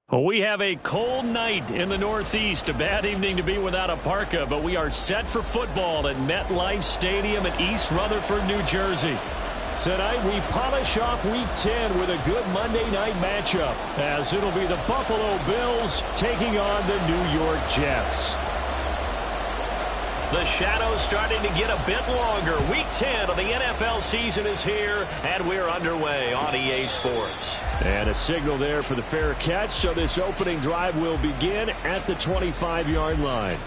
Well, we have a cold night in the Northeast. A bad evening to be without a parka, but we are set for football at MetLife Stadium in East Rutherford, New Jersey. Tonight, we polish off Week 10 with a good Monday night matchup, as it'll be the Buffalo Bills taking on the New York Jets. The shadow's starting to get a bit longer. Week 10 of the NFL season is here, and we're underway on EA Sports. And a signal there for the fair catch, so this opening drive will begin at the 25-yard line.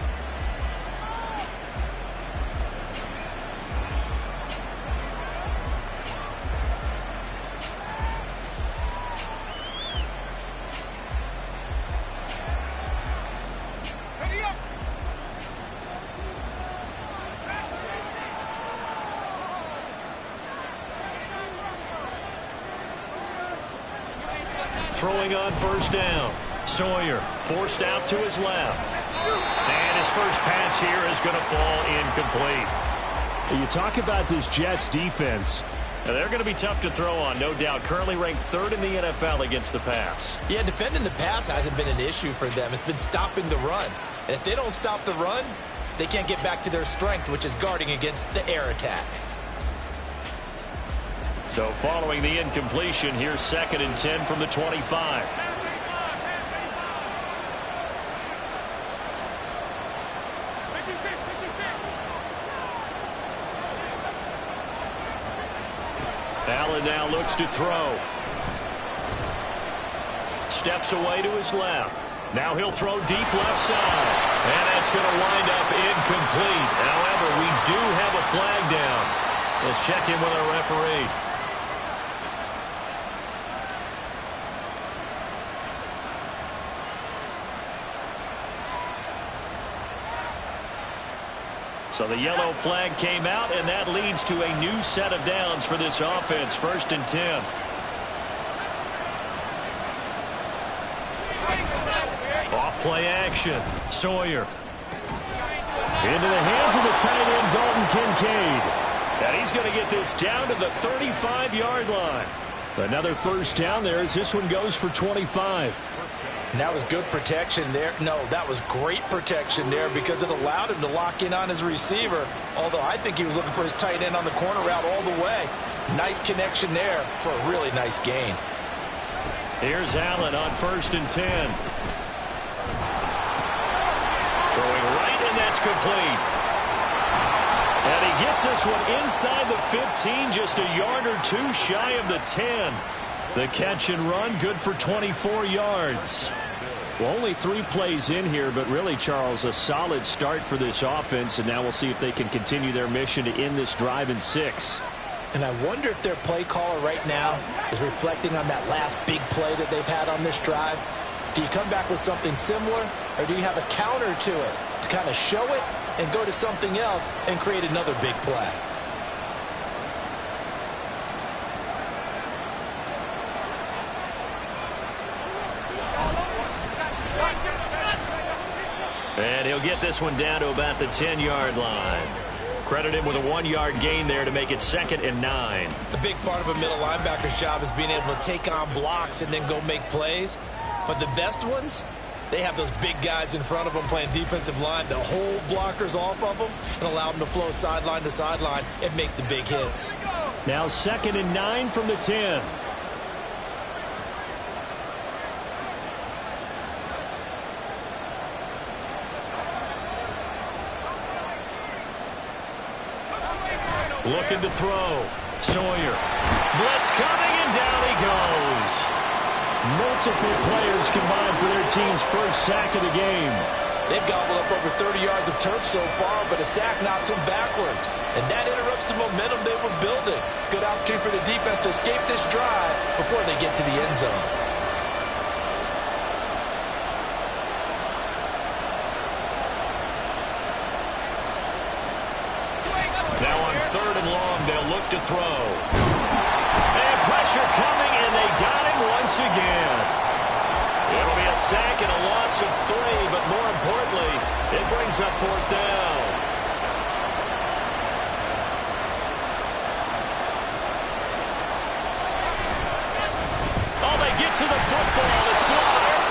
Throwing on first down. Sawyer forced out to his left. And his first pass here is going to fall incomplete. You talk about this Jets defense. Now, they're going to be tough to throw on, no doubt. Currently ranked third in the NFL against the pass. Yeah, defending the pass hasn't been an issue for them. It's been stopping the run. And if they don't stop the run, they can't get back to their strength, which is guarding against the air attack. So following the incompletion, here's 2nd and 10 from the 25. Allen now looks to throw. Steps away to his left. Now he'll throw deep left side. And that's going to wind up incomplete. However, we do have a flag down. Let's check in with our referee. So the yellow flag came out, and that leads to a new set of downs for this offense. 1st and 10. Off play action. Sawyer. Into the hands of the tight end, Dalton Kincaid. And he's going to get this down to the 35-yard line. Another first down there as this one goes for 25. And that was good protection there. No, that was great protection there because it allowed him to lock in on his receiver. Although I think he was looking for his tight end on the corner route all the way. Nice connection there for a really nice gain. Here's Allen on 1st and 10. Throwing right, and that's complete. And he gets this one inside the 15, just a yard or two shy of the 10. The catch and run, good for 24 yards. Well, only 3 plays in here, but really, Charles, a solid start for this offense, and now we'll see if they can continue their mission to end this drive in 6. And I wonder if their play caller right now is reflecting on that last big play that they've had on this drive. Do you come back with something similar, or do you have a counter to it to kind of show it and go to something else and create another big play? And he'll get this one down to about the 10-yard line. Credit him with a 1-yard gain there to make it 2nd and 9. The big part of a middle linebacker's job is being able to take on blocks and then go make plays. But the best ones, they have those big guys in front of them playing defensive line to hold blockers off of them and allow them to flow sideline to sideline and make the big hits. Now 2nd and 9 from the 10. Looking to throw. Sawyer. Blitz coming, and down he goes. Multiple players combined for their team's first sack of the game. They've gobbled up over 30 yards of turf so far, but a sack knocks them backwards. And that interrupts the momentum they were building. Good opportunity for the defense to escape this drive before they get to the end zone. Now on 3rd and long, they'll look to throw. And pressure coming, and they got him once again. It'll be a sack and a loss of 3, but more importantly, it brings up 4th down. Oh, they get to the football. It's blocked.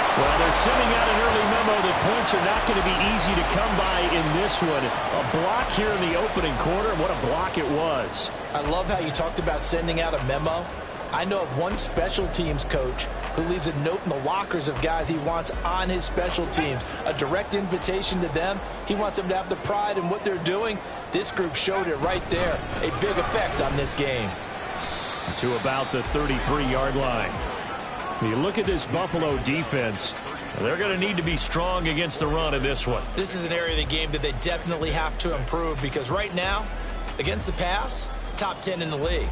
points are not going to be easy to come by in this one. A block here in the opening quarter. What a block it was. I love how you talked about sending out a memo. I know of one special teams coach who leaves a note in the lockers of guys he wants on his special teams. A direct invitation to them. He wants them to have the pride in what they're doing. This group showed it right there. A big effect on this game. To about the 33-yard line. You look at this Buffalo defense. They're going to need to be strong against the run in this one. This is an area of the game that they definitely have to improve because right now, against the pass, top 10 in the league.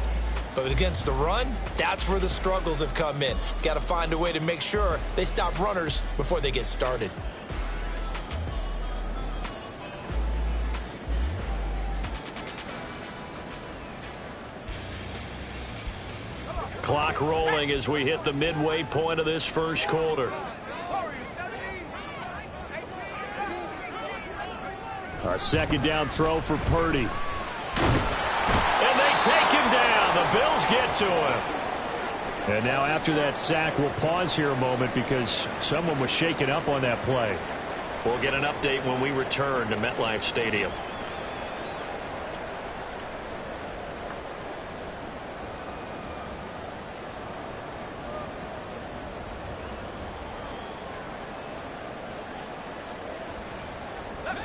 But against the run, that's where the struggles have come in. You've got to find a way to make sure they stop runners before they get started. Clock rolling as we hit the midway point of this first quarter. A second down throw for Purdy. And they take him down. The Bills get to him. And now after that sack, we'll pause here a moment because someone was shaken up on that play. We'll get an update when we return to MetLife Stadium.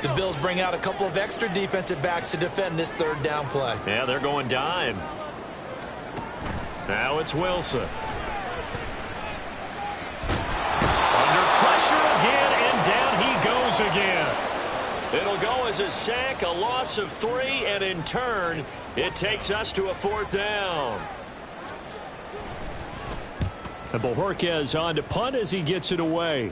The Bills bring out a couple of extra defensive backs to defend this third down play. Yeah, they're going dime. Now it's Wilson. Under pressure again, and down he goes again. It'll go as a sack, a loss of 3, and in turn, it takes us to a 4th down. And Bojorquez on to punt as he gets it away.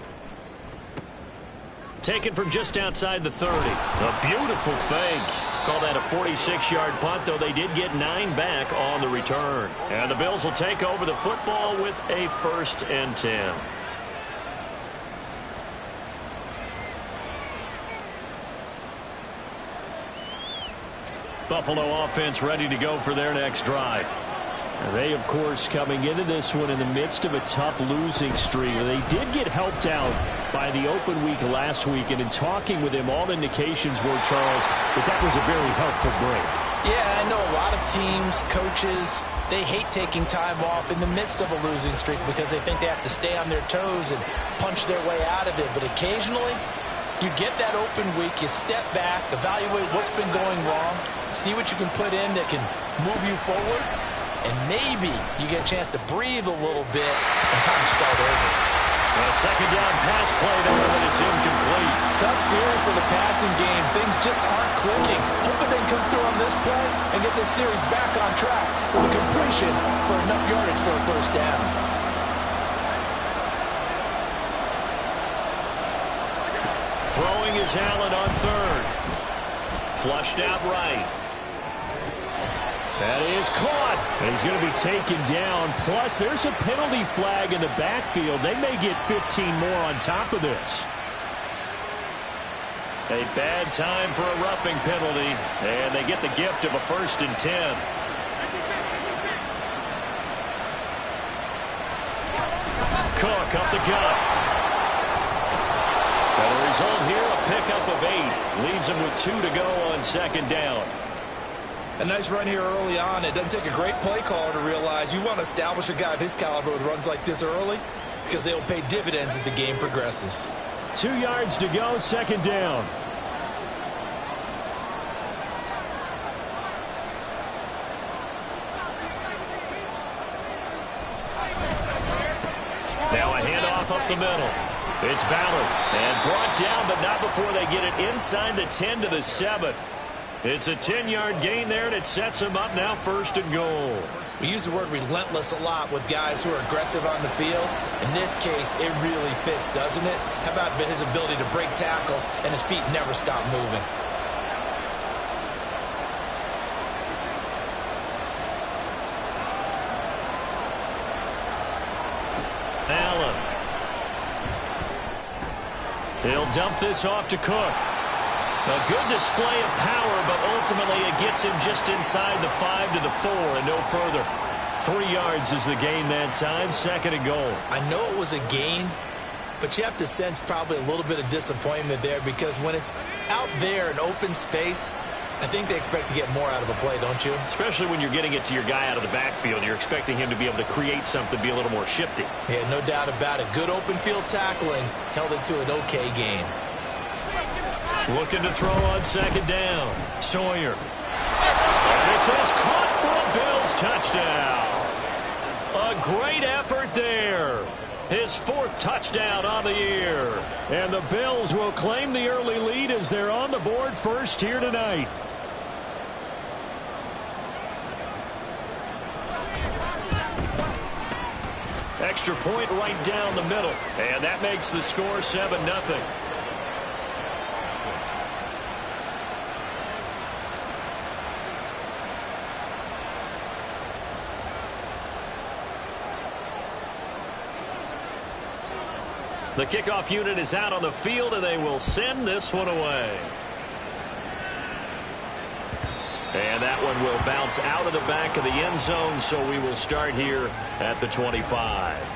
Taken from just outside the 30. A beautiful fake. Call that a 46-yard punt, though they did get 9 back on the return. And the Bills will take over the football with a 1st and 10. Buffalo offense ready to go for their next drive. And they, of course, coming into this one in the midst of a tough losing streak. They did get helped out by the open week last week, and in talking with him, all indications were, Charles, that was a very helpful break. Yeah, I know a lot of teams, coaches, they hate taking time off in the midst of a losing streak because they think they have to stay on their toes and punch their way out of it. But occasionally, you get that open week, you step back, evaluate what's been going wrong, see what you can put in that can move you forward, and maybe you get a chance to breathe a little bit and kind of start over. A second down pass play there, but it's incomplete. Tough series for the passing game. Things just aren't clicking. Hoping they can come through on this play and get this series back on track with a completion for enough yardage for a 1st down. Throwing is Allen on 3rd. Flushed out right. That is caught. And he's going to be taken down. Plus, there's a penalty flag in the backfield. They may get 15 more on top of this. A bad time for a roughing penalty. And they get the gift of a 1st and 10. Cook up the gut. And the result here, a pickup of 8. Leaves him with 2 to go on 2nd down. A nice run here early on. It doesn't take a great play caller to realize you want to establish a guy of his caliber with runs like this early because they will pay dividends as the game progresses. 2 yards to go, 2nd down. Now a handoff up the middle. It's Ballard and brought down, but not before they get it inside the 10 to the 7. It's a 10-yard gain there, and it sets him up now 1st and goal. We use the word relentless a lot with guys who are aggressive on the field. In this case, it really fits, doesn't it? How about his ability to break tackles and his feet never stop moving? Allen. He'll dump this off to Cook. A good display of power, but ultimately it gets him just inside the 5 to the 4 and no further. 3 yards is the gain that time, 2nd and goal. I know it was a gain, but you have to sense probably a little bit of disappointment there because when it's out there in open space, I think they expect to get more out of a play, don't you? Especially when you're getting it to your guy out of the backfield. You're expecting him to be able to create something, be a little more shifty. Yeah, no doubt about it. Good open field tackling held it to an okay game. Looking to throw on second down. Sawyer. And this is caught for a Bills touchdown. A great effort there. His 4th touchdown on the year. And the Bills will claim the early lead as they're on the board first here tonight. Extra point right down the middle. And that makes the score 7-0. The kickoff unit is out on the field, and they will send this one away. And that one will bounce out of the back of the end zone, so we will start here at the 25.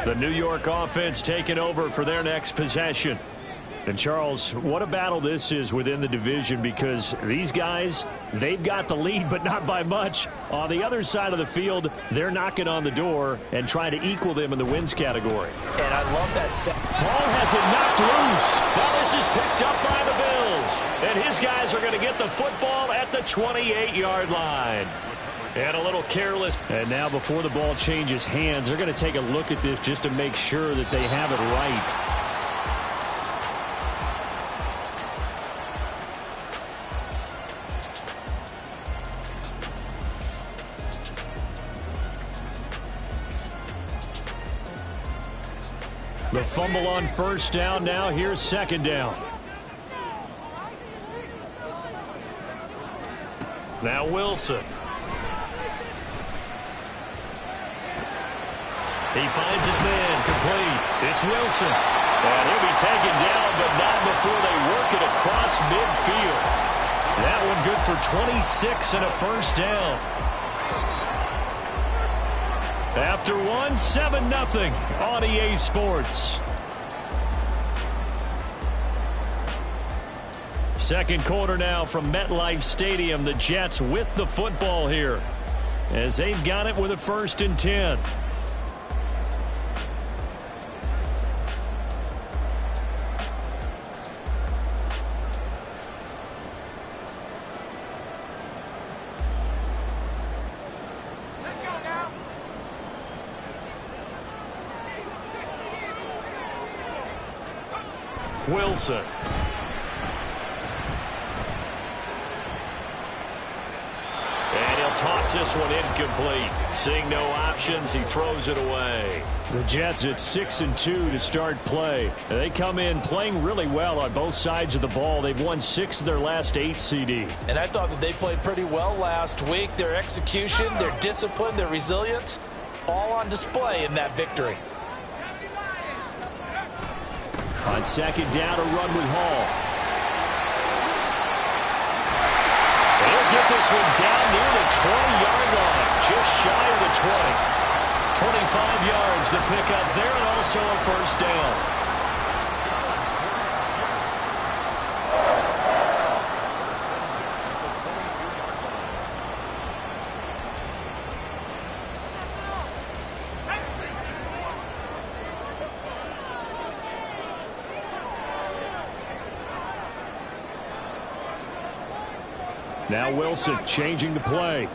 The New York offense taking over for their next possession. And, Charles, what a battle this is within the division because these guys, they've got the lead, but not by much. On the other side of the field, they're knocking on the door and trying to equal them in the wins category. And I love that set. Ball has it knocked loose. Now this is picked up by the Bills. And his guys are going to get the football at the 28-yard line. And a little careless. And now before the ball changes hands, they're going to take a look at this just to make sure that they have it right. The fumble on first down. Now here's second down. Now Wilson. He finds his man complete. It's Wilson. And he'll be taken down, but not before they work it across midfield. That one good for 26 and a first down. After 7-0 on EA Sports. Second quarter now from MetLife Stadium. The Jets with the football here as they've got it with a 1st and 10. Wilson. And he'll toss this one incomplete. Seeing no options, he throws it away. The Jets at 6-2 to start play. They come in playing really well on both sides of the ball. They've won 6 of their last 8 CD. And I thought that they played pretty well last week. Their execution, their discipline, their resilience, all on display in that victory. On second down, a run with Hall. He'll get this one down near the 20-yard line, just shy of the 20. 25 yards to pick up there, and also a first down. Now Wilson changing the play.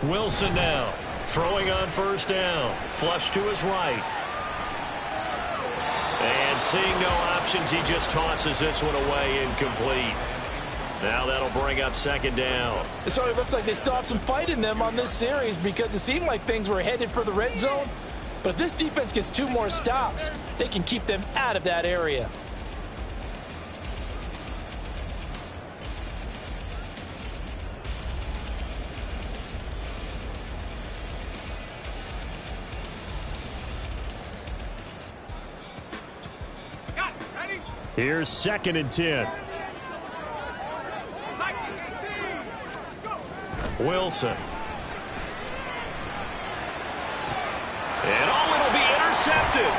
Wilson now throwing on first down. Flush to his right. And seeing no options, he just tosses this one away incomplete. Now that'll bring up second down. So it looks like they still have some fight in them on this series because it seemed like things were headed for the red zone. But if this defense gets 2 more stops, they can keep them out of that area. Here's 2nd and 10. Wilson. And it'll be intercepted.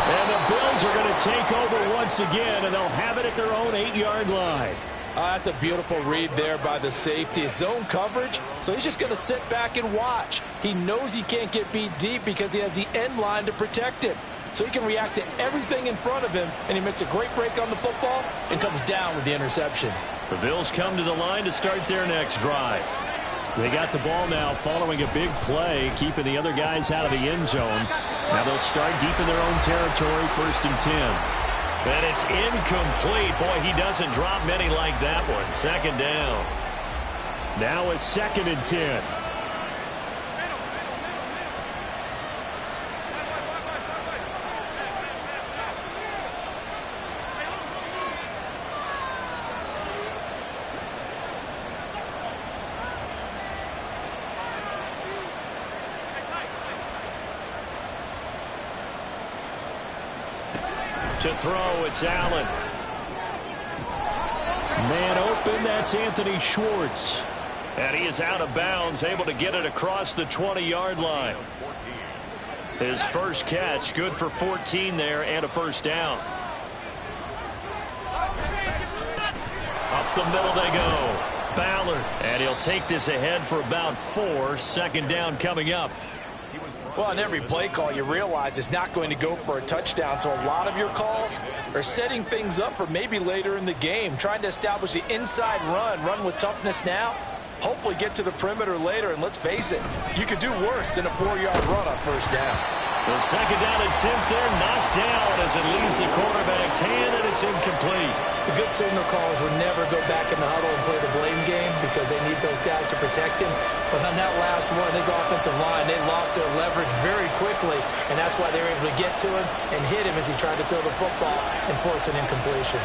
And the Bills are going to take over once again, and they'll have it at their own 8-yard line. That's a beautiful read there by the safety. It's zone coverage, so he's just going to sit back and watch. He knows he can't get beat deep because he has the end line to protect him. So he can react to everything in front of him, and he makes a great break on the football and comes down with the interception. The Bills come to the line to start their next drive. They got the ball now following a big play, keeping the other guys out of the end zone. Now they'll start deep in their own territory, 1st and 10. And it's incomplete. Boy, he doesn't drop many like that one. 2nd down. Now it's 2nd and 10. To throw, it's Allen. Man open, that's Anthony Schwartz. And he is out of bounds, able to get it across the 20-yard line. His first catch, good for 14 there and a 1st down. Up the middle they go. Ballard, and he'll take this ahead for about 4. 2nd down coming up. Well, on every play call, you realize it's not going to go for a touchdown. So a lot of your calls are setting things up for maybe later in the game, trying to establish the inside run with toughness now, hopefully get to the perimeter later. And let's face it, you could do worse than a 4-yard run on 1st down. The 2nd down attempt there knocked down as it leaves the quarterback's hand, and it's incomplete. The good signal callers would never go back in the huddle and play the blame game because they need those guys to protect him. But on that last one, his offensive line, they lost their leverage very quickly, and that's why they were able to get to him and hit him as he tried to throw the football and force an incompletion.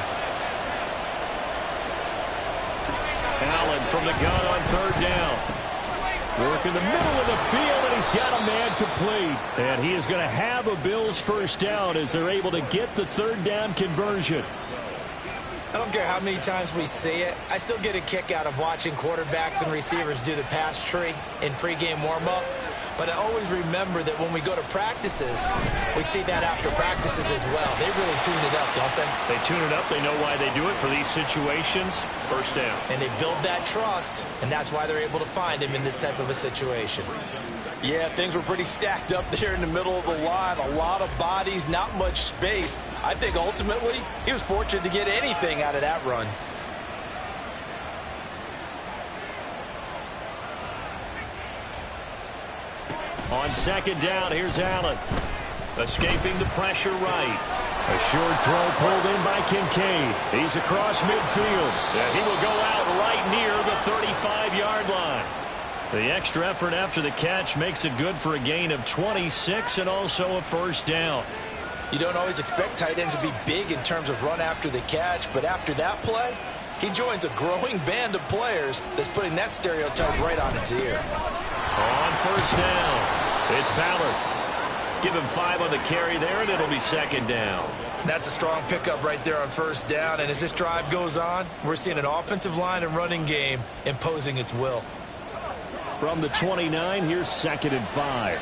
Allen from the gun on 3rd down. Work in the middle of the field, and he's got a man complete. And he is going to have a Bills 1st down as they're able to get the 3rd down conversion. I don't care how many times we see it. I still get a kick out of watching quarterbacks and receivers do the pass tree in pregame warm-up. But I always remember that when we go to practices, we see that after practices as well. They really tune it up, don't they? They tune it up. They know why they do it for these situations. 1st down. And they build that trust, and that's why they're able to find him in this type of a situation. Yeah, things were pretty stacked up there in the middle of the line. A lot of bodies, not much space. I think ultimately he was fortunate to get anything out of that run. On 2nd down, here's Allen. Escaping the pressure right. A short throw pulled in by Kincaid. He's across midfield. And he will go out right near the 35-yard line. The extra effort after the catch makes it good for a gain of 26 and also a 1st down. You don't always expect tight ends to be big in terms of run after the catch, but after that play, he joins a growing band of players that's putting that stereotype right on its ear. On 1st down, it's Ballard. Give him 5 on the carry there, and it'll be 2nd down. That's a strong pickup right there on 1st down, and as this drive goes on, we're seeing an offensive line and running game imposing its will. From the 29, here's 2nd and 5.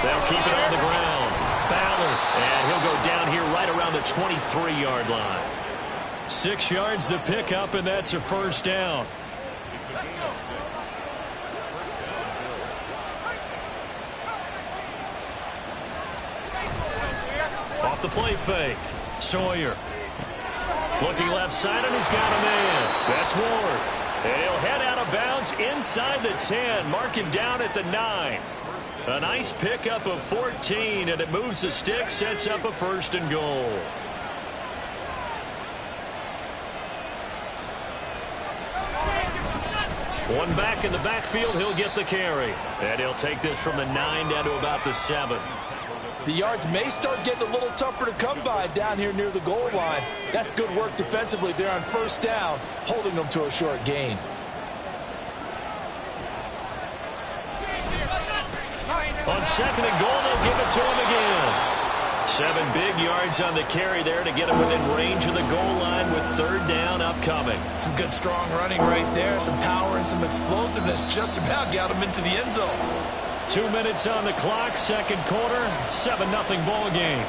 They'll keep it on the ground. Ballard, and he'll go down here right around the 23-yard line. 6 yards the pickup, and that's a 1st down. Off the play fake. Sawyer. Looking left side, and he's got a man. That's Ward. And he'll head out of bounds inside the 10, marking down at the 9. A nice pickup of 14, and it moves the stick, sets up a 1st and goal. One back in the backfield, he'll get the carry. And he'll take this from the 9 down to about the 7. The yards may start getting a little tougher to come by down here near the goal line. That's good work defensively there on 1st down, holding them to a short gain. second and goal. They'll give it to him again. 7 big yards on the carry there to get him within range of the goal line with third down upcoming. Some good strong running right there. Some power and some explosiveness just about got him into the end zone. 2 minutes on the clock, second quarter, 7-0 ball game.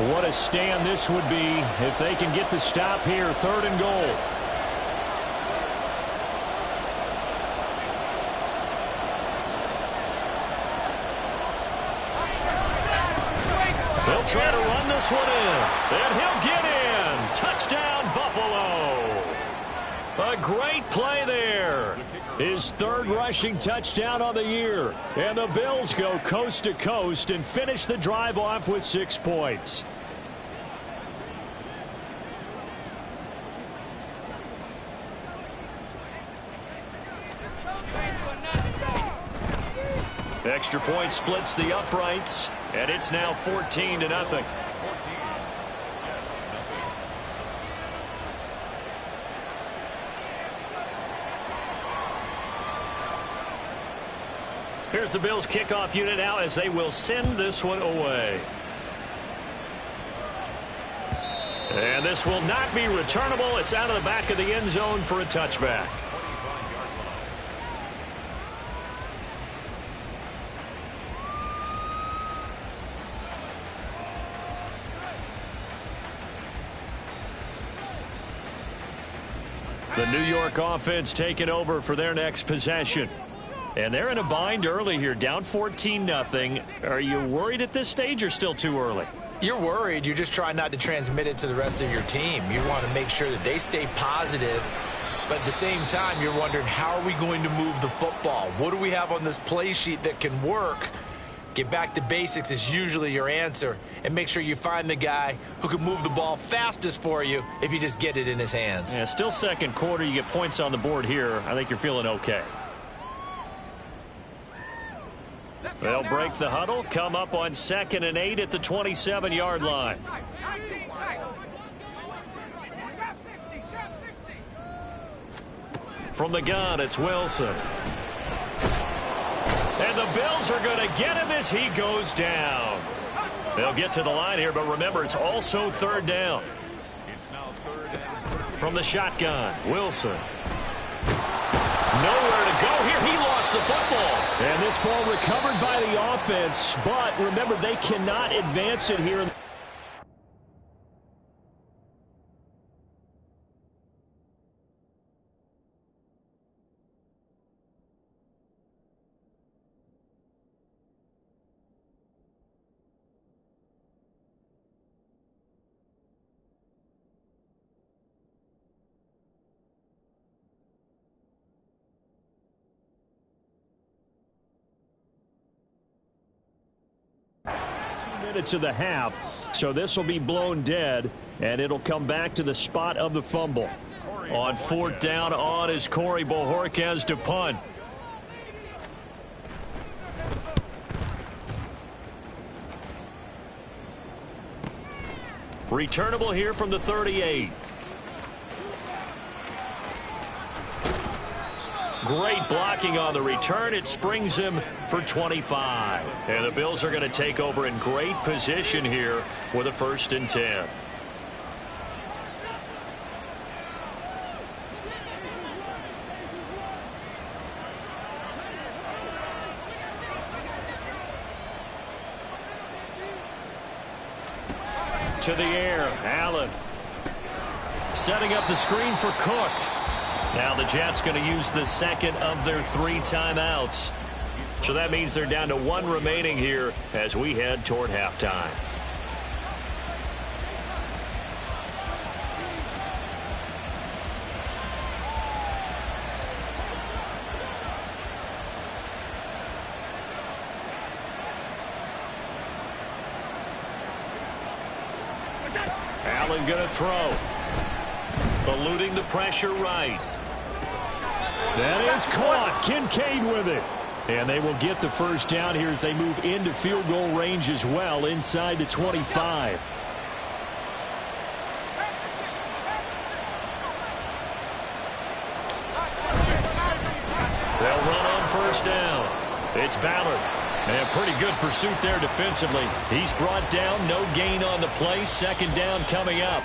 What a stand this would be if they can get the stop here, third and goal. They'll try to run this one in, and he'll get in. Touchdown, Buffalo. A great play there. His third rushing touchdown on the year. And the Bills go coast to coast and finish the drive off with 6 points. Extra point splits the uprights, and it's now 14-0. Here's the Bills kickoff unit now as they will send this one away. And this will not be returnable. It's out of the back of the end zone for a touchback. The New York offense taking over for their next possession. And they're in a bind early here, down 14-0. Are you worried at this stage or still too early? You're worried. You're just trying not to transmit it to the rest of your team. You want to make sure that they stay positive. But at the same time, you're wondering, how are we going to move the football? What do we have on this play sheet that can work? Get back to basics is usually your answer. And make sure you find the guy who can move the ball fastest for you if you just get it in his hands. Yeah, still second quarter. You get points on the board here. I think you're feeling okay. They'll break the huddle, come up on 2nd and 8 at the 27-yard line. From the gun, it's Wilson. And the Bills are going to get him as he goes down. They'll get to the line here, but remember, it's also third down. From the shotgun, Wilson. Nowhere to go here. He lost the football. And this ball recovered by the offense, but remember, they cannot advance it here. Minutes of the half, so this will be blown dead, and it'll come back to the spot of the fumble. On 4th down on is Corey Bojorquez to punt. Returnable here from the 38. Great blocking on the return. It springs him for 25. And the Bills are going to take over in great position here with a 1st and 10. To the air, Allen. Setting up the screen for Cook. Now the Jets going to use the second of their 3 timeouts. So that means they're down to 1 remaining here as we head toward halftime. Allen going to throw. Eluding the pressure right. That is caught. Kincaid with it. And they will get the first down here as they move into field goal range as well, inside the 25. They'll run on first down. It's Ballard. And pretty good pursuit there defensively. He's brought down, no gain on the play. Second down coming up.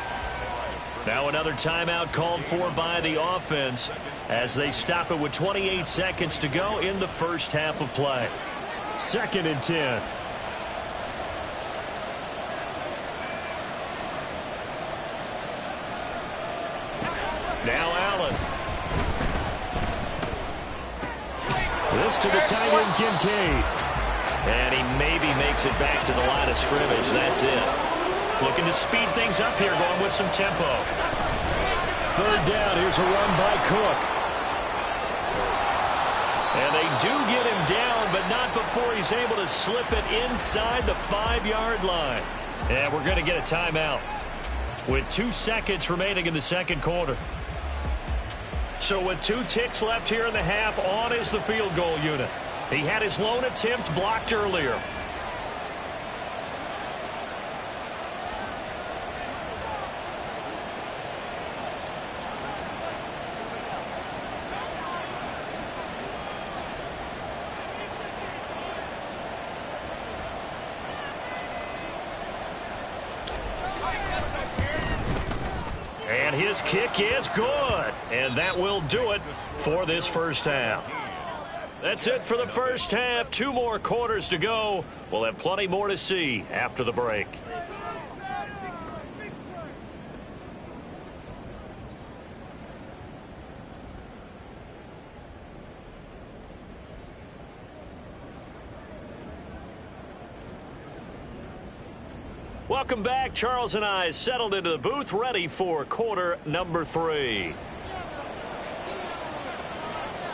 Now another timeout called for by the offense as they stop it with 28 seconds to go in the first half of play. 2nd and 10. Now Allen. This to the tight end, Kincaid. And he maybe makes it back to the line of scrimmage. That's it. Looking to speed things up here, going with some tempo. 3rd down. Here's a run by Cook. And they do get him down, but not before he's able to slip it inside the 5-yard line. And we're going to get a timeout with 2 seconds remaining in the second quarter. So with 2 ticks left here in the half, on is the field goal unit. He had his lone attempt blocked earlier. And his kick is good. And that will do it for this first half. That's it for the first half. 2 more quarters to go. We'll have plenty more to see after the break. Welcome back. Charles and I settled into the booth, ready for quarter number 3.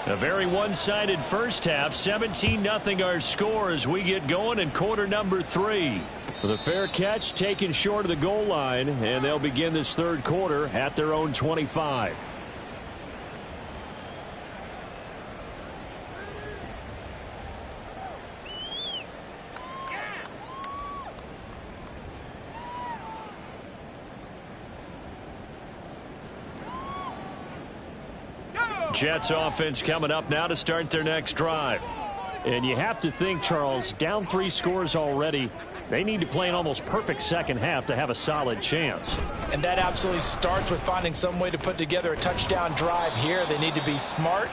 A very one-sided first half. 17-0 our score as we get going in quarter number 3. The fair catch taken short of the goal line, and they'll begin this third quarter at their own 25. Jets offense coming up now to start their next drive. And you have to think, Charles, down 3 scores already. They need to play an almost perfect second half to have a solid chance. And that absolutely starts with finding some way to put together a touchdown drive here. They need to be smart,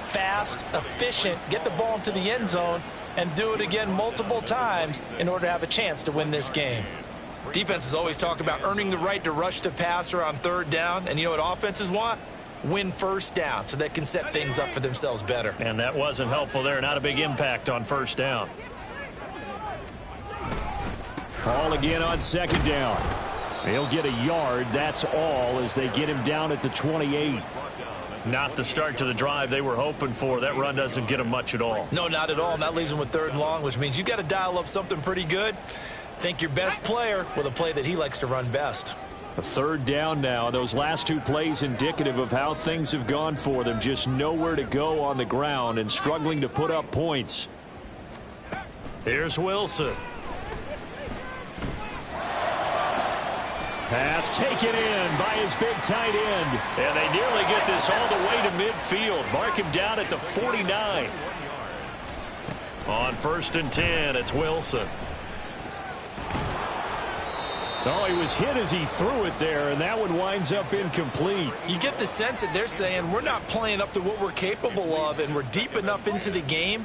fast, efficient, get the ball into the end zone, and do it again multiple times in order to have a chance to win this game. Defenses always talk about earning the right to rush the passer on 3rd down. And you know what offenses want? Win first down so they can set things up for themselves better. And that wasn't helpful there. Not a big impact on first down. Ball again on 2nd down. They'll get a yard. That's all as they get him down at the 28. Not the start to the drive they were hoping for. That run doesn't get them much at all. No, not at all. And that leaves them with 3rd and long, which means you've got to dial up something pretty good. Think your best player with a play that he likes to run best. A 3rd down now. Those last 2 plays indicative of how things have gone for them. Just nowhere to go on the ground and struggling to put up points. Here's Wilson. Pass taken in by his big tight end. And they nearly get this all the way to midfield. Mark him down at the 49. On 1st and 10, it's Wilson. Oh, he was hit as he threw it there, and that one winds up incomplete. You get the sense that they're saying we're not playing up to what we're capable of, and we're deep enough into the game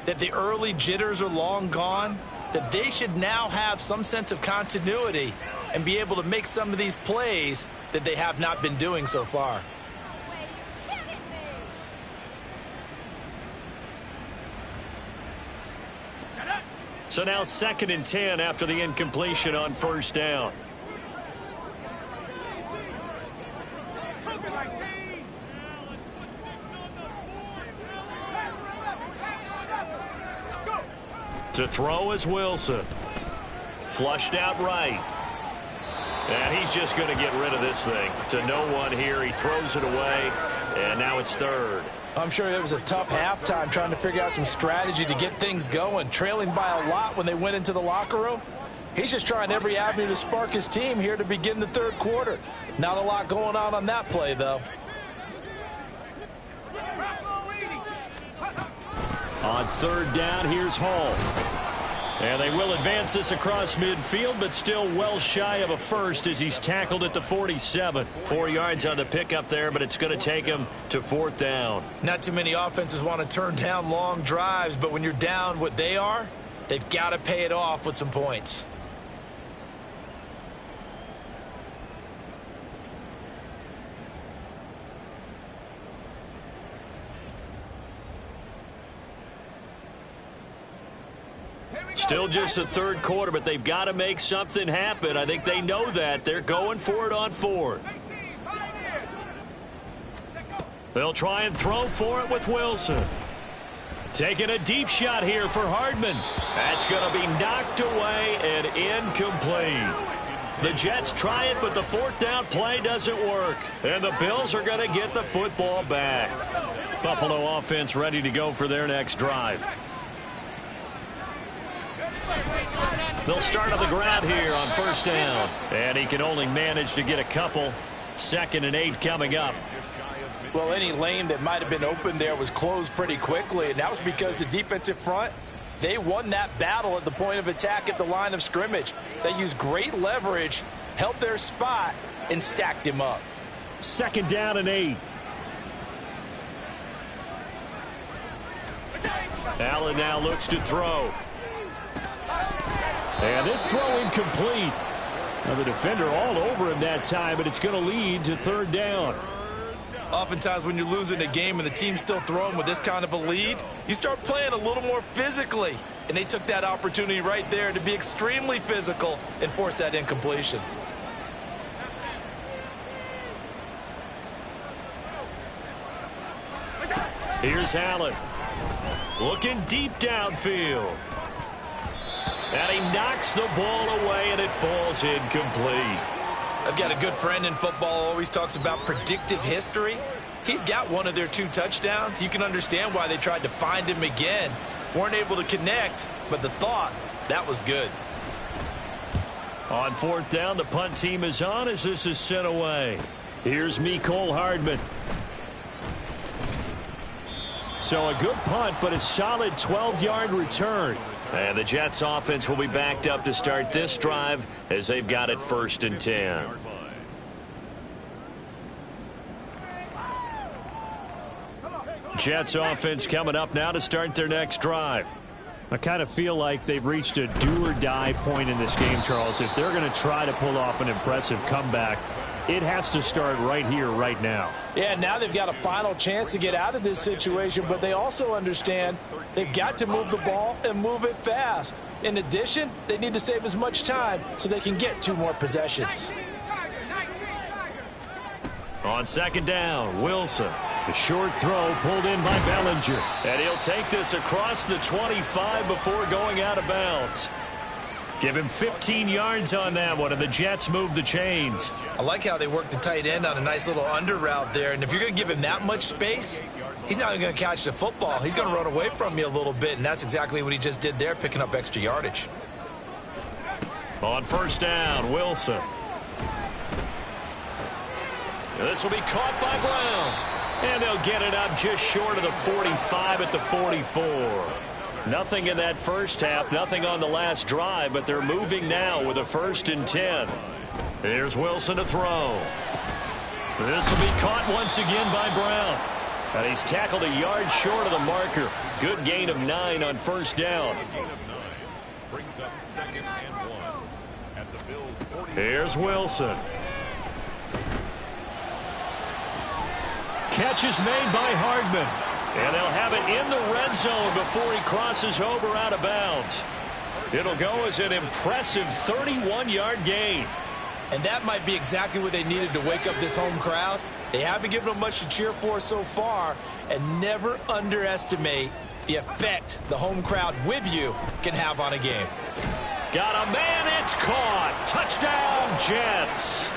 that the early jitters are long gone, that they should now have some sense of continuity and be able to make some of these plays that they have not been doing so far. So now 2nd and 10 after the incompletion on 1st down. To throw is Wilson. Flushed out right. And he's just going to get rid of this thing. To no one here. He throws it away. And now it's 3rd. I'm sure it was a tough halftime trying to figure out some strategy to get things going, trailing by a lot when they went into the locker room. He's just trying every avenue to spark his team here to begin the third quarter. Not a lot going on that play, though. On third down, here's Hall. And they will advance this across midfield, but still well shy of a first as he's tackled at the 47. 4 yards on the pickup there, but it's going to take him to fourth down. Not too many offenses want to turn down long drives, but when you're down what they are, they've got to pay it off with some points. Still just the third quarter, but they've got to make something happen. I think they know that. They're going for it on fourth. They'll try and throw for it with Wilson. Taking a deep shot here for Hardman. That's going to be knocked away and incomplete. The Jets try it, but the fourth down play doesn't work. And the Bills are going to get the football back. Buffalo offense ready to go for their next drive. They'll start on the ground here on first down. And he can only manage to get a couple. 2nd and 8 coming up. Well, any lane that might have been open there was closed pretty quickly, and that was because the defensive front, they won that battle at the point of attack at the line of scrimmage. They used great leverage, held their spot, and stacked him up. 2nd down and 8. Allen now looks to throw. And this throw incomplete. Now the defender all over him that time, but it's going to lead to third down. Oftentimes when you're losing a game and the team's still throwing with this kind of a lead, you start playing a little more physically. And they took that opportunity right there to be extremely physical and force that incompletion. Here's Allen. Looking deep downfield. And he knocks the ball away, and it falls incomplete. I've got a good friend in football, always talks about predictive history. He's got one of their 2 touchdowns. You can understand why they tried to find him again. Weren't able to connect, but the thought, that was good. On fourth down, the punt team is on as this is sent away. Here's Mecole Hardman. So a good punt, but a solid 12-yard return. And the Jets offense will be backed up to start this drive as they've got it 1st and 10. Jets offense coming up now to start their next drive. I kind of feel like they've reached a do-or-die point in this game, Charles. If they're going to try to pull off an impressive comeback, it has to start right here, right now. Yeah, now they've got a final chance to get out of this situation, but they also understand they've got to move the ball and move it fast. In addition, they need to save as much time so they can get 2 more possessions. On 2nd down, Wilson. The short throw pulled in by Bellinger. And he'll take this across the 25 before going out of bounds. Give him 15 yards on that one, and the Jets move the chains. I like how they work the tight end on a nice little under route there. And if you're going to give him that much space, he's not going to catch the football. He's going to run away from you a little bit, and that's exactly what he just did there, picking up extra yardage. On first down, Wilson. This will be caught by Brown. And they'll get it up just short of the 45 at the 44. Nothing in that first half, nothing on the last drive, but they're moving now with a 1st and 10. Here's Wilson to throw. This will be caught once again by Brown. And he's tackled a yard short of the marker. Good gain of 9 on first down. Here's Wilson. Catch is made by Hardman. And they'll have it in the red zone before he crosses over out of bounds. It'll go as an impressive 31-yard gain. And that might be exactly what they needed to wake up this home crowd. They haven't given them much to cheer for so far, and never underestimate the effect the home crowd with you can have on a game. Got a man, it's caught. Touchdown, Jets.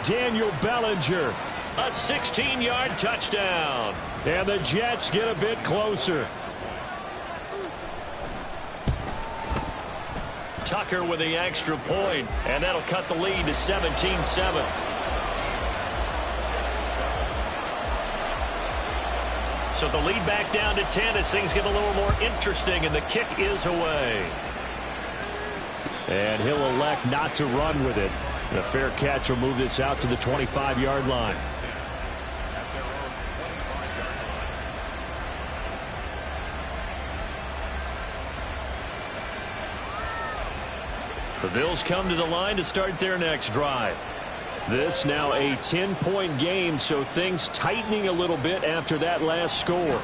Daniel Bellinger, a 16-yard touchdown. And the Jets get a bit closer. Tucker with the extra point, and that'll cut the lead to 17-7. So the lead back down to 10 as things get a little more interesting, and the kick is away. And he'll elect not to run with it. The fair catch will move this out to the 25-yard line. The Bills come to the line to start their next drive. This now a 10-point game, so things tightening a little bit after that last score.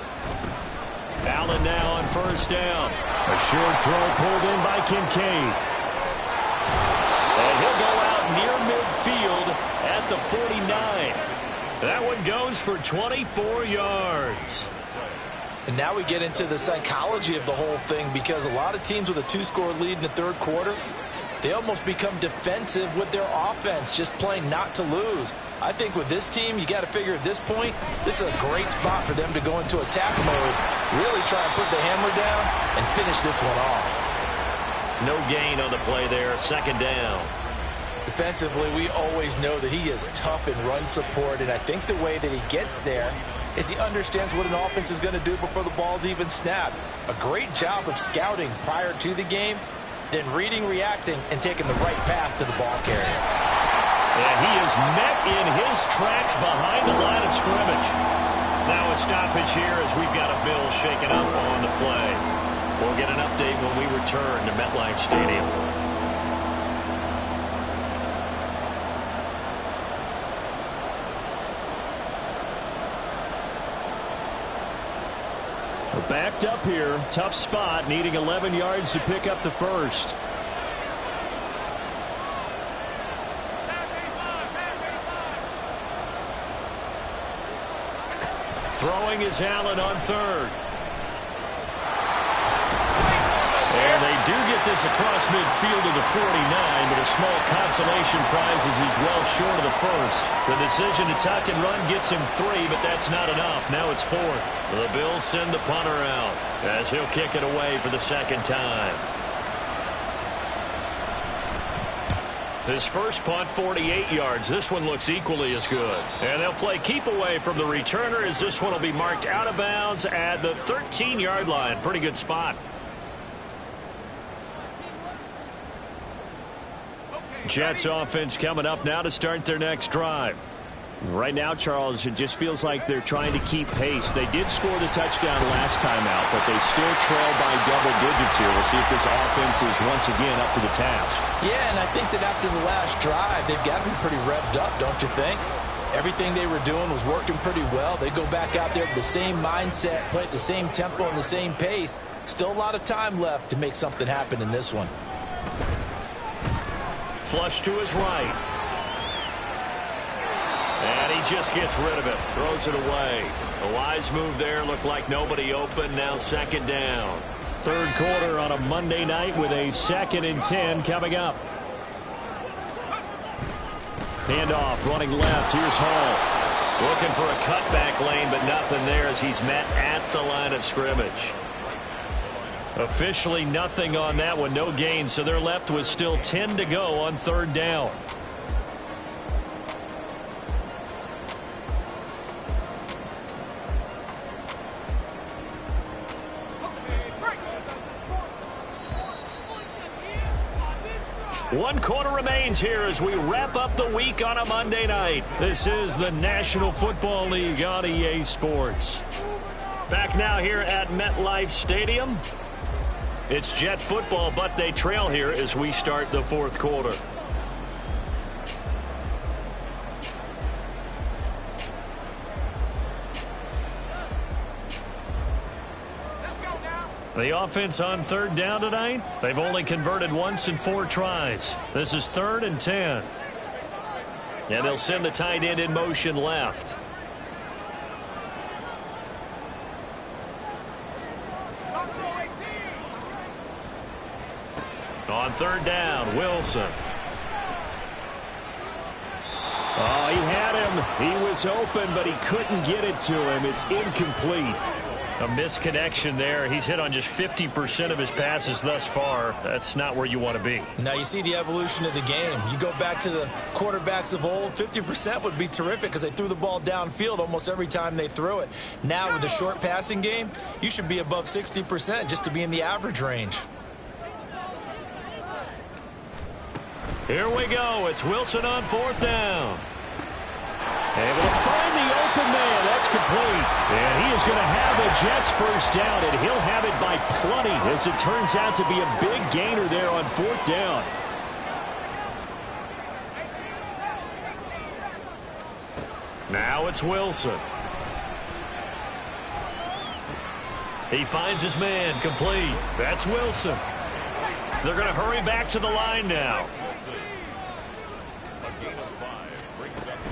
Allen now on first down. A short throw pulled in by Kincaid. And he'll go out near midfield at the 49. That one goes for 24 yards. And now we get into the psychology of the whole thing, because a lot of teams with a 2-score lead in the third quarter, they almost become defensive with their offense, just playing not to lose. I think with this team, you got to figure at this point, this is a great spot for them to go into attack mode, really try and put the hammer down and finish this one off. No gain on the play there, second down. Defensively, we always know that he is tough in run support, and I think the way that he gets there is he understands what an offense is going to do before the ball's even snapped. A great job of scouting prior to the game, then reading, reacting, and taking the right path to the ball carrier. And he is met in his tracks behind the line of scrimmage. Now a stoppage here as we've got a Bill shaken up on the play. We'll get an update when we return to MetLife Stadium. We're backed up here. Tough spot, needing 11 yards to pick up the first. Throwing is Allen on third. And they do get this across midfield to the 49, but a small consolation prize as he's well short of the first. The decision to tuck and run gets him 3, but that's not enough. Now it's 4th. The Bills send the punter out as he'll kick it away for the second time. His first punt, 48 yards. This one looks equally as good. And they'll play keep away from the returner as this one will be marked out of bounds at the 13-yard line. Pretty good spot. Jets offense coming up now to start their next drive. Right now, Charles, it just feels like they're trying to keep pace. They did score the touchdown last time out, but they still trail by double digits here. We'll see if this offense is once again up to the task. Yeah, and I think that after the last drive, they've got to be pretty revved up, don't you think? Everything they were doing was working pretty well. They go back out there with the same mindset, play at the same tempo and the same pace. Still a lot of time left to make something happen in this one. Flush to his right. And he just gets rid of it. Throws it away. A wise move there. Looked like nobody open. Now second down. Third quarter on a Monday night with a 2nd and 10 coming up. Handoff running left. Here's Hall. Looking for a cutback lane, but nothing there as he's met at the line of scrimmage. Officially nothing on that one. No gain, so they're left with still 10 to go on third down. One quarter remains here as we wrap up the week on a Monday night. This is the National Football League on EA Sports. Back now here at MetLife Stadium. It's Jet football, but they trail here as we start the fourth quarter. The offense on third down tonight, they've only converted once in 4 tries. This is 3rd and 10. And they'll send the tight end in motion left. On third down, Wilson. Oh, he had him He was open, but he couldn't get it to him. It's incomplete. A misconnection there. He's hit on just 50% of his passes thus far. That's not where you want to be. Now you see the evolution of the game. You go back to the quarterbacks of old, 50% would be terrific because they threw the ball downfield almost every time they threw it. Now with the short passing game, you should be above 60% just to be in the average range. Here we go. It's Wilson on 4th down. Able to find the open man. That's complete. And he is going to have the Jets first down, and he'll have it by plenty as it turns out to be a big gainer there on 4th down. Now it's Wilson. He finds his man, complete. That's Wilson. They're going to hurry back to the line now.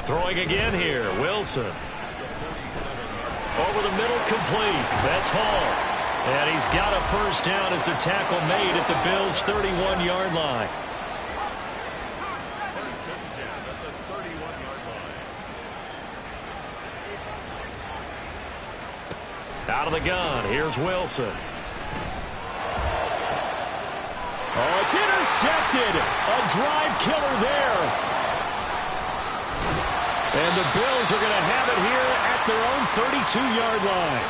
Throwing again here, Wilson. Over the middle, complete. That's Hall. And he's got a first down as the tackle made at the Bills' 31-yard line. Out of the gun, here's Wilson. Oh, it's intercepted. A drive killer there. And the Bills are going to have it here at their own 32-yard line.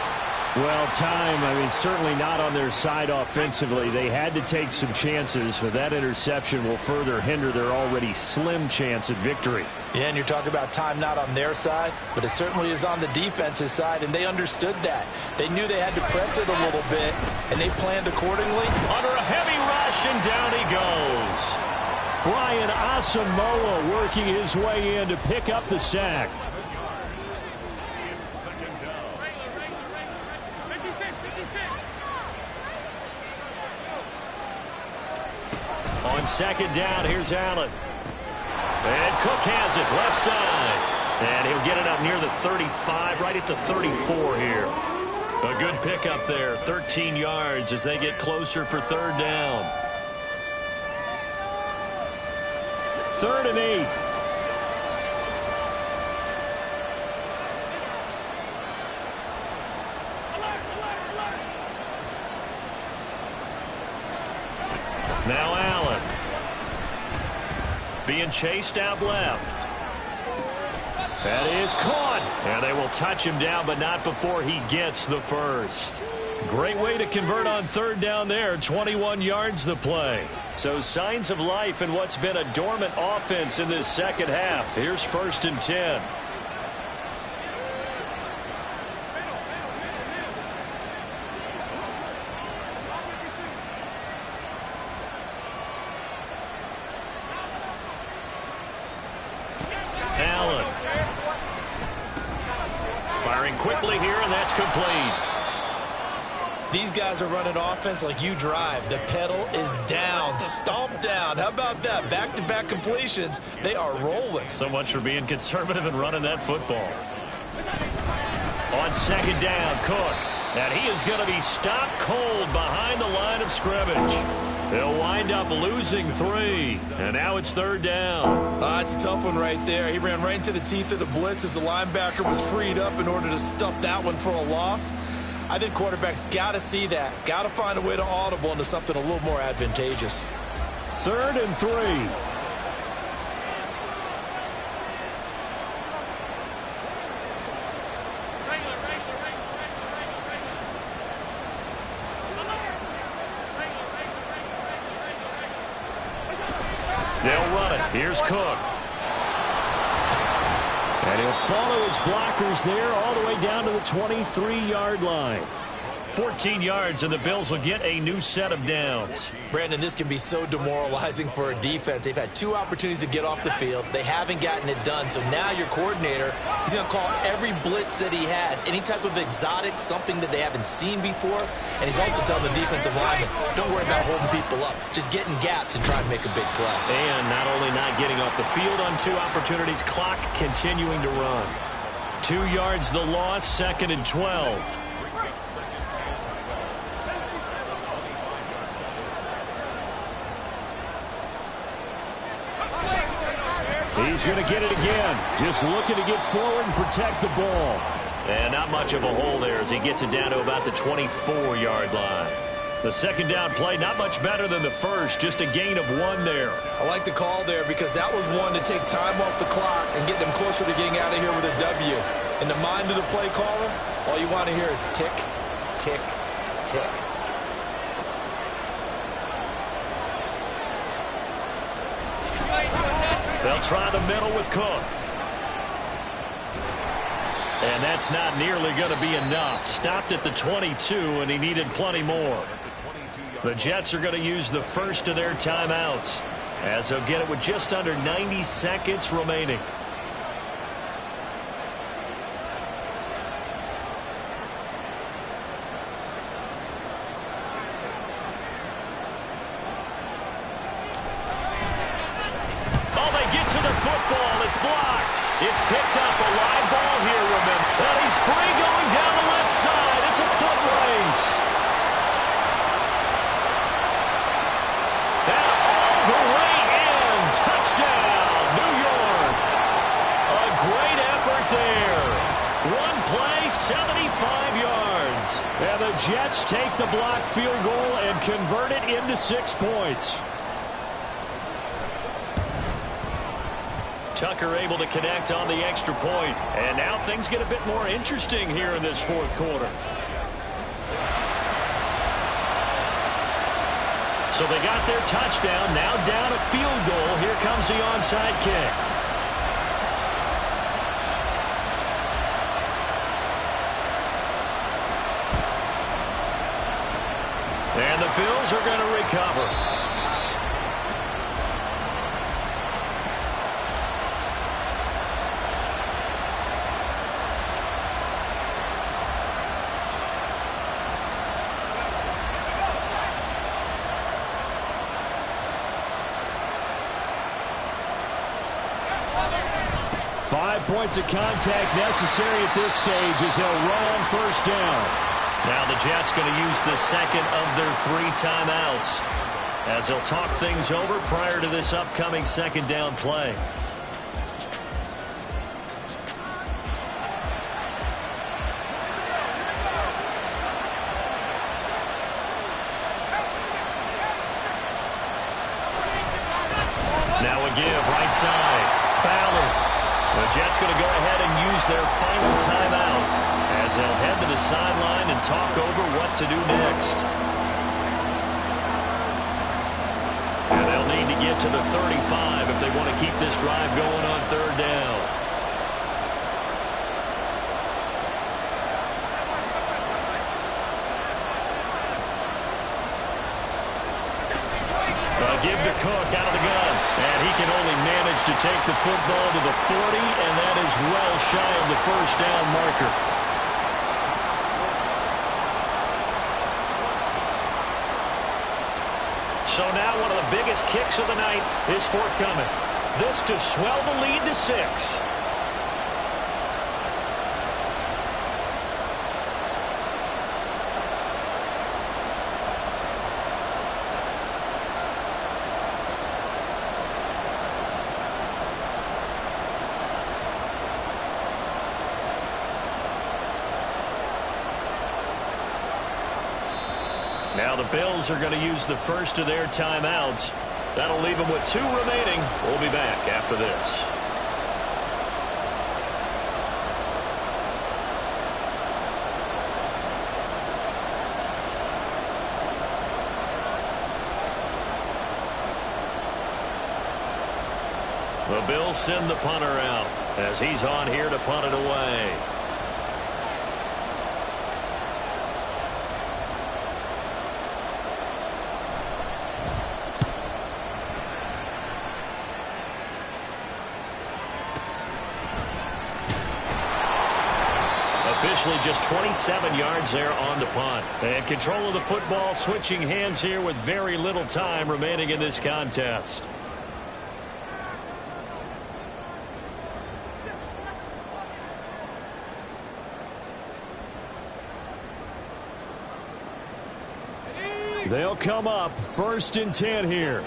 Well, time, certainly not on their side offensively. They had to take some chances, but that interception will further hinder their already slim chance at victory. Yeah, and you're talking about time not on their side, but it certainly is on the defense's side, and they understood that. They knew they had to press it a little bit, and they planned accordingly. Under a heavy rush, and down he goes. Brian Asamoah working his way in to pick up the sack. On 2nd down, here's Allen. And Cook has it, left side. And he'll get it up near the 35, right at the 34 here. A good pickup there, 13 yards as they get closer for 3rd down. 3rd and 8. Now Allen. Being chased out left. That is caught. And they will touch him down, but not before he gets the first. Great way to convert on 3rd down there. 21 yards the play. So signs of life in what's been a dormant offense in this second half. Here's 1st and 10. Allen. Firing quickly here, and that's complete. These guys are running offense like you drive. The pedal is down, stomped down. How about that? Back-to-back completions. They are rolling. So much for being conservative and running that football. On 2nd down, Cook. And he is going to be stopped cold behind the line of scrimmage. They'll wind up losing 3. And now it's 3rd down. It's a tough one right there. He ran right into the teeth of the blitz as the linebacker was freed up in order to stuff that one for a loss. I think quarterbacks got to see that. Got to find a way to audible into something a little more advantageous. 3rd and 3. They'll run it. Here's Cook. And he'll follow his blockers there all the way down to the 23-yard line. 14 yards, and the Bills will get a new set of downs. Brandon, this can be so demoralizing for a defense. They've had 2 opportunities to get off the field. They haven't gotten it done. So now your coordinator, he's going to call every blitz that he has, any type of exotic, something that they haven't seen before. And he's also telling the defensive lineman, don't worry about holding people up. Just get in gaps and try to make a big play. And not only not getting off the field on 2 opportunities, clock continuing to run. 2 yards the loss, 2nd and 12. He's going to get it again. Just looking to get forward and protect the ball. And not much of a hole there as he gets it down to about the 24-yard line. The second down play, not much better than the first, just a gain of 1 there. I like the call there because that was one to take time off the clock and get them closer to getting out of here with a W. In the mind of the play caller, all you want to hear is tick, tick, tick. They'll try the middle with Cook. And that's not nearly going to be enough. Stopped at the 22, and he needed plenty more. The Jets are going to use the first of their timeouts, as they'll get it with just under 90 seconds remaining. It's blocked. It's picked up. A live ball here, remember. And he's free going down the left side. It's a foot race. And all the way in. Touchdown, New York. A great effort there. One play, 75 yards. And the Jets take the blocked field goal and convert it into 6 points. Tucker able to connect on the extra point. And now things get a bit more interesting here in this fourth quarter. So they got their touchdown. Now down a field goal. Here comes the onside kick. And the Bills are going to recover. 5 points of contact necessary at this stage as he'll run on first down. Now the Jets going to use the second of their 3 timeouts as they'll talk things over prior to this upcoming second down play. Now a give right side. Ballard. The Jets going to go ahead and use their final timeout as they'll head to the sideline and talk over what to do next. And they'll need to get to the 35 if they want to keep this drive going on third down. Give to Cook out of the gun. And he can only manage to take the football to the 40, and that is well shy of the first down marker. So now one of the biggest kicks of the night is forthcoming. This to swell the lead to 6. Now the Bills are going to use the first of their timeouts. That'll leave them with 2 remaining. We'll be back after this. The Bills send the punter out as he's on here to punt it away. Officially just 27 yards there on the punt. And control of the football switching hands here with very little time remaining in this contest. They'll come up 1st and 10 here.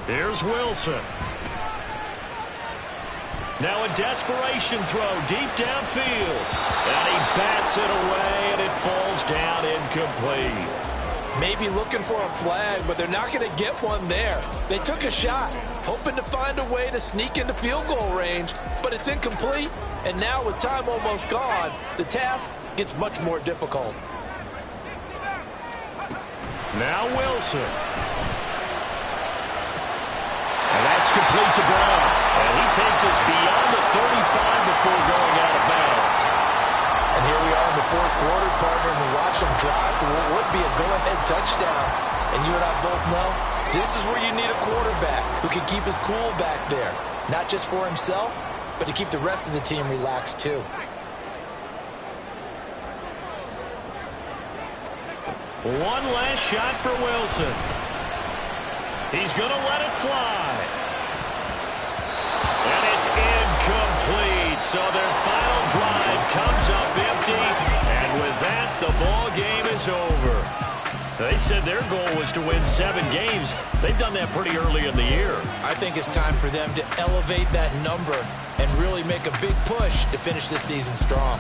Here's Wilson. Now a desperation throw deep downfield. And he bats it away, and it falls down incomplete. Maybe looking for a flag, but they're not going to get one there. They took a shot, hoping to find a way to sneak into field goal range, but it's incomplete. And now with time almost gone, the task gets much more difficult. Now Wilson. And that's complete to Brown. And he takes us beyond the 35 before going out of bounds. And here we are in the fourth quarter, partner, and we watch them drive for what would be a go-ahead touchdown. And you and I both know this is where you need a quarterback who can keep his cool back there. Not just for himself, but to keep the rest of the team relaxed too. One last shot for Wilson. He's going to let it fly. And it's incomplete. So their final drive comes up empty. And with that, the ball game is over. They said their goal was to win 7 games. They've done that pretty early in the year. I think it's time for them to elevate that number and really make a big push to finish the season strong.